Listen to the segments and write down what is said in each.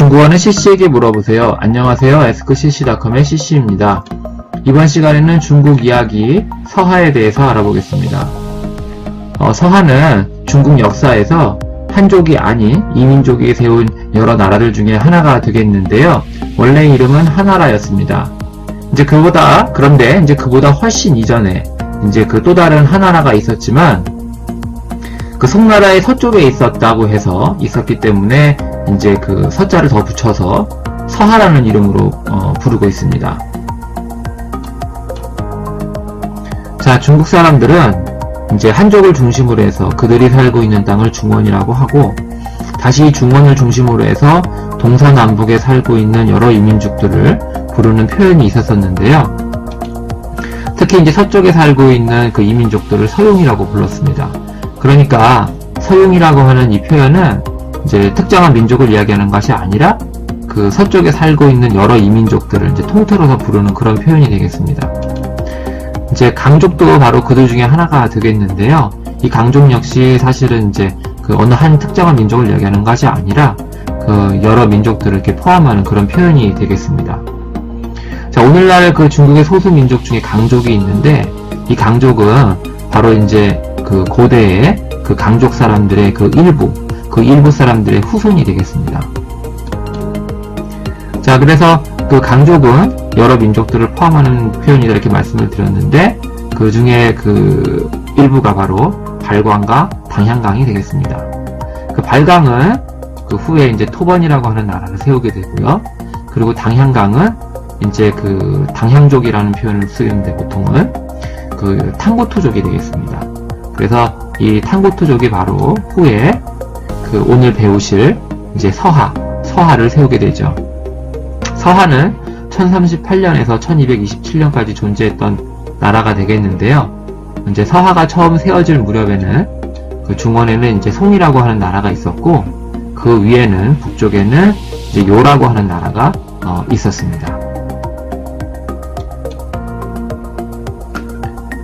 중국어는 CC에게 물어보세요. 안녕하세요. askcc.com의 CC입니다. 이번 시간에는 중국 이야기 서하에 대해서 알아보겠습니다. 서하는 중국 역사에서 한족이 아닌 이민족이 세운 여러 나라들 중에 하나가 되겠는데요. 원래 이름은 하나라였습니다. 그런데 그보다 훨씬 이전에 그 또 다른 하나라가 있었지만 그 송나라의 서쪽에 있었기 때문에 그 서자를 더 붙여서 서하라는 이름으로 부르고 있습니다. 자, 중국 사람들은 한족을 중심으로 해서 그들이 살고 있는 땅을 중원이라고 하고, 다시 중원을 중심으로 해서 동서남북에 살고 있는 여러 이민족들을 부르는 표현이 있었었는데요. 특히 서쪽에 살고 있는 그 이민족들을 서용이라고 불렀습니다. 그러니까 서용이라고 하는 이 표현은 특정한 민족을 이야기하는 것이 아니라 그 서쪽에 살고 있는 여러 이민족들을 통틀어서 부르는 그런 표현이 되겠습니다. 강족도 바로 그들 중에 하나가 되겠는데요. 이 강족 역시 사실은 그 어느 한 특정한 민족을 이야기하는 것이 아니라 그 여러 민족들을 이렇게 포함하는 그런 표현이 되겠습니다. 자, 오늘날 그 중국의 소수 민족 중에 강족이 있는데, 이 강족은 바로 그 고대의 그 강족 사람들의 그 일부 사람들의 후손이 되겠습니다. 자, 그래서 그 강족은 여러 민족들을 포함하는 표현이다 이렇게 말씀을 드렸는데, 그 중에 그 일부가 바로 발광과 당향강이 되겠습니다. 그 발광은 그 후에 토번이라고 하는 나라를 세우게 되고요. 그리고 당향강은 그 당향족이라는 표현을 쓰는데 보통은 그 탕고토족이 되겠습니다. 그래서 이 탕고토족이 바로 후에 그 오늘 배우실 서하를 세우게 되죠. 서하는 1038년에서 1227년까지 존재했던 나라가 되겠는데요. 서하가 처음 세워질 무렵에는 그 중원에는 송이라고 하는 나라가 있었고, 그 위에는 북쪽에는 요라고 하는 나라가 있었습니다.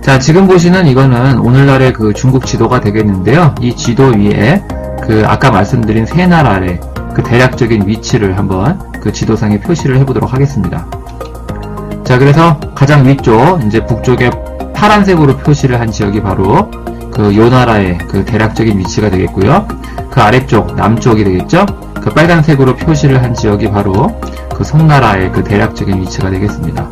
자, 지금 보시는 이거는 오늘날의 그 중국 지도가 되겠는데요. 이 지도 위에 그 아까 말씀드린 세 나라의 그 대략적인 위치를 한번 그 지도상에 표시를 해보도록 하겠습니다. 자, 그래서 가장 위쪽 북쪽에 파란색으로 표시를 한 지역이 바로 그 요 나라의 그 대략적인 위치가 되겠고요. 그 아래쪽 남쪽이 되겠죠. 그 빨간색으로 표시를 한 지역이 바로 그 송나라의 그 대략적인 위치가 되겠습니다.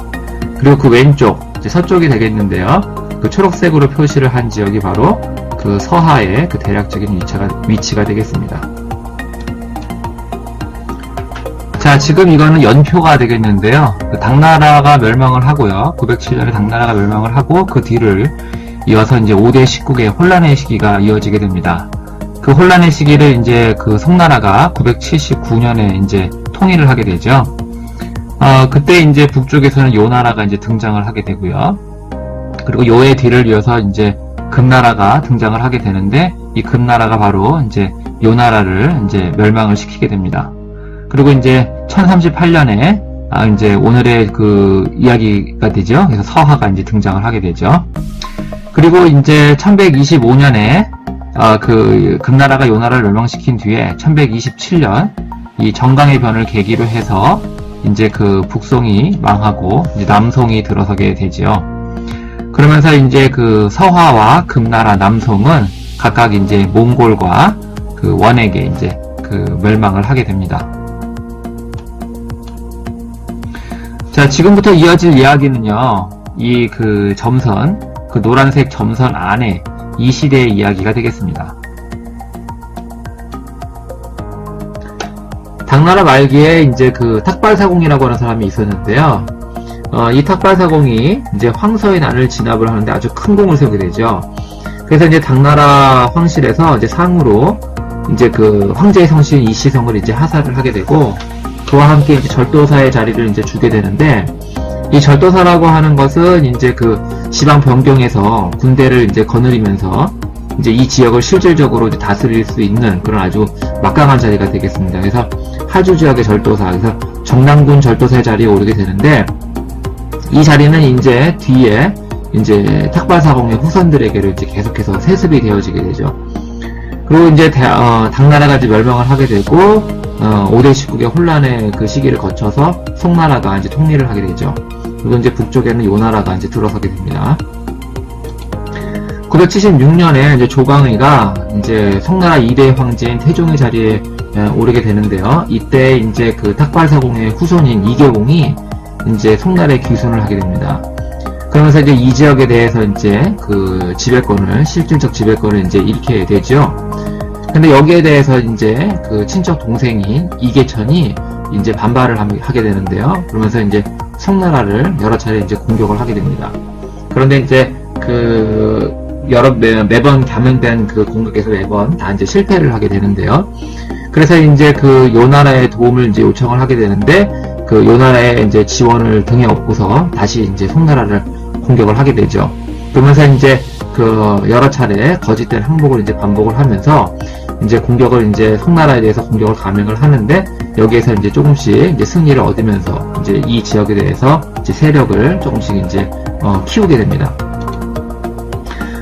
그리고 그 왼쪽 서쪽이 되겠는데요. 그 초록색으로 표시를 한 지역이 바로 그 서하의 그 대략적인 위치가 되겠습니다. 자, 지금 이거는 연표가 되겠는데요. 그 당나라가 멸망을 하고요. 907년에 당나라가 멸망을 하고 그 뒤를 이어서 5대 19개의 혼란의 시기가 이어지게 됩니다. 그 혼란의 시기를 그 송나라가 979년에 통일을 하게 되죠. 그때 북쪽에서는 요 나라가 등장을 하게 되고요. 그리고 요의 뒤를 이어서 금나라가 등장을 하게 되는데, 이 금나라가 바로 요 나라를 멸망을 시키게 됩니다. 그리고 1038년에 오늘의 그 이야기가 되죠. 그래서 서하가 등장을 하게 되죠. 그리고 1125년에 그 금나라가 요 나라를 멸망시킨 뒤에 1127년 이 정강의 변을 계기로 해서 그 북송이 망하고 남송이 들어서게 되죠. 그러면서 그 서하와 금나라 남송은 각각 몽골과 그 원에게 그 멸망을 하게 됩니다. 자, 지금부터 이어질 이야기는요, 이 그 점선, 그 노란색 점선 안에 이 시대의 이야기가 되겠습니다. 당나라 말기에 그 탁발사공이라고 하는 사람이 있었는데요. 이 탁발사공이 황서의 난을 진압을 하는데 아주 큰 공을 세우게 되죠. 그래서 당나라 황실에서 상으로 그 황제의 성씨인 이시성을 하사를 하게 되고, 그와 함께 절도사의 자리를 주게 되는데, 이 절도사라고 하는 것은 그 지방 변경에서 군대를 거느리면서 이 지역을 실질적으로 다스릴 수 있는 그런 아주 막강한 자리가 되겠습니다. 그래서 하주 지역의 절도사, 그래서 정남군 절도사의 자리에 오르게 되는데, 이 자리는 뒤에 탁발사공의 후손들에게로 계속해서 세습이 되어지게 되죠. 그리고 이제 당나라가 이제 멸망을 하게 되고 5대 19개 혼란의 그 시기를 거쳐서 송나라가 이제 통일을 하게 되죠. 그리고 이제 북쪽에는 요나라가 이제 들어서게 됩니다. 976년에 이제 조광의가 이제 송나라 2대 황제인 태종의 자리에 오르게 되는데요. 이때 이제 그 탁발사공의 후손인 이계공이 이제 송나라의 귀순을 하게 됩니다. 그러면서 이제 이 지역에 대해서 이제 그 실질적 지배권을 이제 잃게 되죠. 근데 여기에 대해서 이제 그 친척 동생인 이계천이 이제 반발을 하게 되는데요. 그러면서 이제 송나라를 여러 차례 이제 공격을 하게 됩니다. 그런데 이제 그 매번 감행된 그 공격에서 매번 다 이제 실패를 하게 되는데요. 그래서 이제 그 요나라의 도움을 이제 요청을 하게 되는데 그 요나라의 이제 지원을 등에 업고서 다시 이제 송나라를 공격을 하게 되죠. 그러면서 이제 그 여러 차례 거짓된 항복을 이제 반복을 하면서 이제 송나라에 대해서 공격을 감행을 하는데 여기에서 이제 조금씩 이제 승리를 얻으면서 이제 이 지역에 대해서 이제 세력을 조금씩 이제 키우게 됩니다.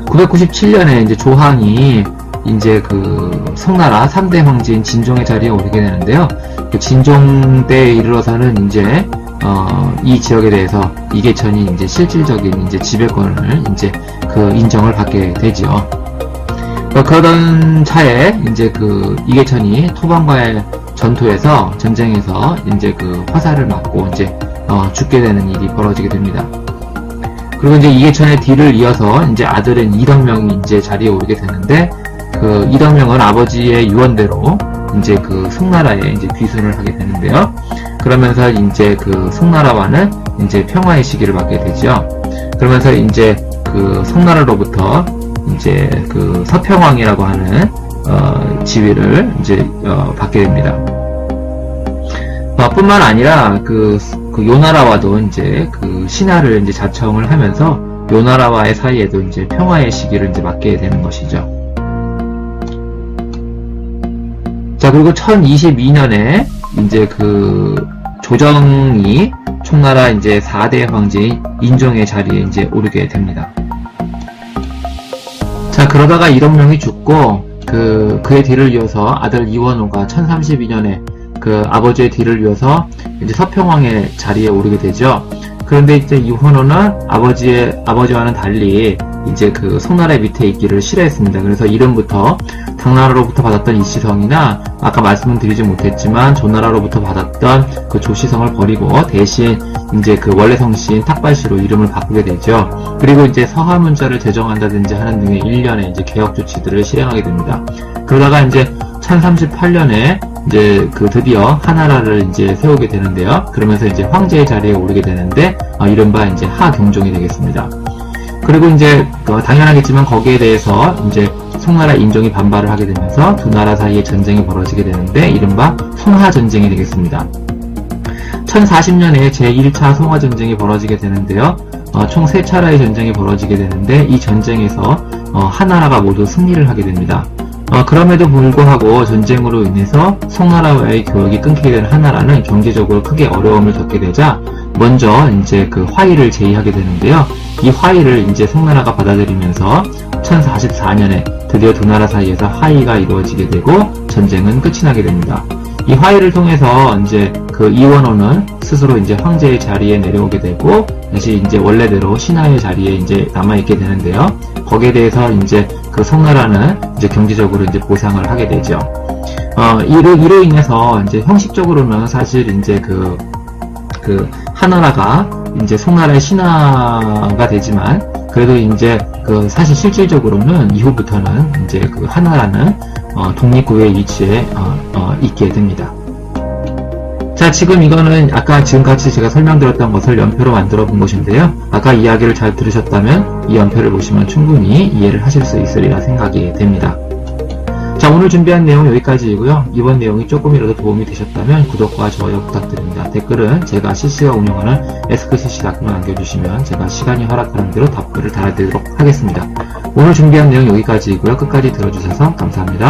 997년에 이제 조항이 이제 그 송나라 3대 황제인 진종의 자리에 오르게 되는데요. 그 진종 때에 이르러서는 이제 이 지역에 대해서 이계천이 이제 실질적인 이제 지배권을 이제 그 인정을 받게 되지요. 그러던 차에 이제 그 이계천이 토방과의 전쟁에서 이제 그 화살을 맞고 이제 죽게 되는 일이 벌어지게 됩니다. 그리고 이제 이계천의 뒤를 이어서 이제 아들인 이덕명이 이제 자리에 오르게 되는데 그 이덕명은 아버지의 유언대로 이제 그 송나라에 이제 귀순을 하게 되는데요. 그러면서 이제 그 송나라와는 이제 평화의 시기를 맞게 되죠. 그러면서 이제 그 송나라로부터 이제 그 서평왕이라고 하는 지위를 이제 받게 됩니다. 뿐만 아니라 그 요나라와도 이제 그 신하를 이제 자청을 하면서 요나라와의 사이에도 이제 평화의 시기를 이제 맞게 되는 것이죠. 자, 그리고 1022년에 이제 그 조정이 총나라 이제 4대 황제인 인종의 자리에 이제 오르게 됩니다. 자, 그러다가 이덕명이 죽고 그의 뒤를 이어서 아들 이원호가 1032년에 그 아버지의 뒤를 이어서 이제 서평왕의 자리에 오르게 되죠. 그런데 이제 이원호는 아버지와는 달리 이제 그 송나라 밑에 있기를 싫어했습니다. 그래서 이름부터 당나라로부터 받았던 이시성이나 아까 말씀은 드리지 못했지만 조나라로부터 받았던 그 조시성을 버리고 대신 이제 그 원래 성씨인 탁발씨로 이름을 바꾸게 되죠. 그리고 이제 서하문자를 제정한다든지 하는 등의 일련의 이제 개혁 조치들을 실행하게 됩니다. 그러다가 이제 1038년에 이제 그 드디어 하나라를 이제 세우게 되는데요. 그러면서 이제 황제의 자리에 오르게 되는데 이른바 이제 하경종이 되겠습니다. 그리고 이제 당연하겠지만 거기에 대해서 이제 송나라 인종이 반발을 하게 되면서 두 나라 사이에 전쟁이 벌어지게 되는데 이른바 송하전쟁이 되겠습니다. 1040년에 제1차 송하전쟁이 벌어지게 되는데요. 총 3차례의 전쟁이 벌어지게 되는데 이 전쟁에서 하나라가 모두 승리를 하게 됩니다. 그럼에도 불구하고 전쟁으로 인해서 송나라와의 교역이 끊기게 된 하나라는 경제적으로 크게 어려움을 겪게 되자 먼저 이제 그 화의를 제의하게 되는데요. 이 화의를 이제 송나라가 받아들이면서 1044년에 드디어 두 나라 사이에서 화의가 이루어지게 되고 전쟁은 끝이 나게 됩니다. 이 화의를 통해서 이제 그 이원호는 스스로 이제 황제의 자리에 내려오게 되고 다시 이제 원래대로 신하의 자리에 이제 남아있게 되는데요. 거기에 대해서 이제 그 송나라는 이제 경제적으로 이제 보상을 하게 되죠. 이로 인해서 이제 형식적으로는 사실 이제 그 하나라가 이제 송나라의 신하가 되지만 그래도 이제 그 사실 실질적으로는 이후부터는 이제 그 하나라는 독립국의 위치에 있게 됩니다. 자, 지금 이거는 아까 지금까지 제가 설명드렸던 것을 연표로 만들어 본 것인데요. 아까 이야기를 잘 들으셨다면 이 연표를 보시면 충분히 이해를 하실 수 있으리라 생각이 됩니다. 자, 오늘 준비한 내용 여기까지이고요. 이번 내용이 조금이라도 도움이 되셨다면 구독과 좋아요 부탁드립니다. 댓글은 제가 CC가 운영하는 에스크CC.com에 남겨주시면 제가 시간이 허락하는 대로 답글을 달아드리도록 하겠습니다. 오늘 준비한 내용 여기까지이고요. 끝까지 들어주셔서 감사합니다.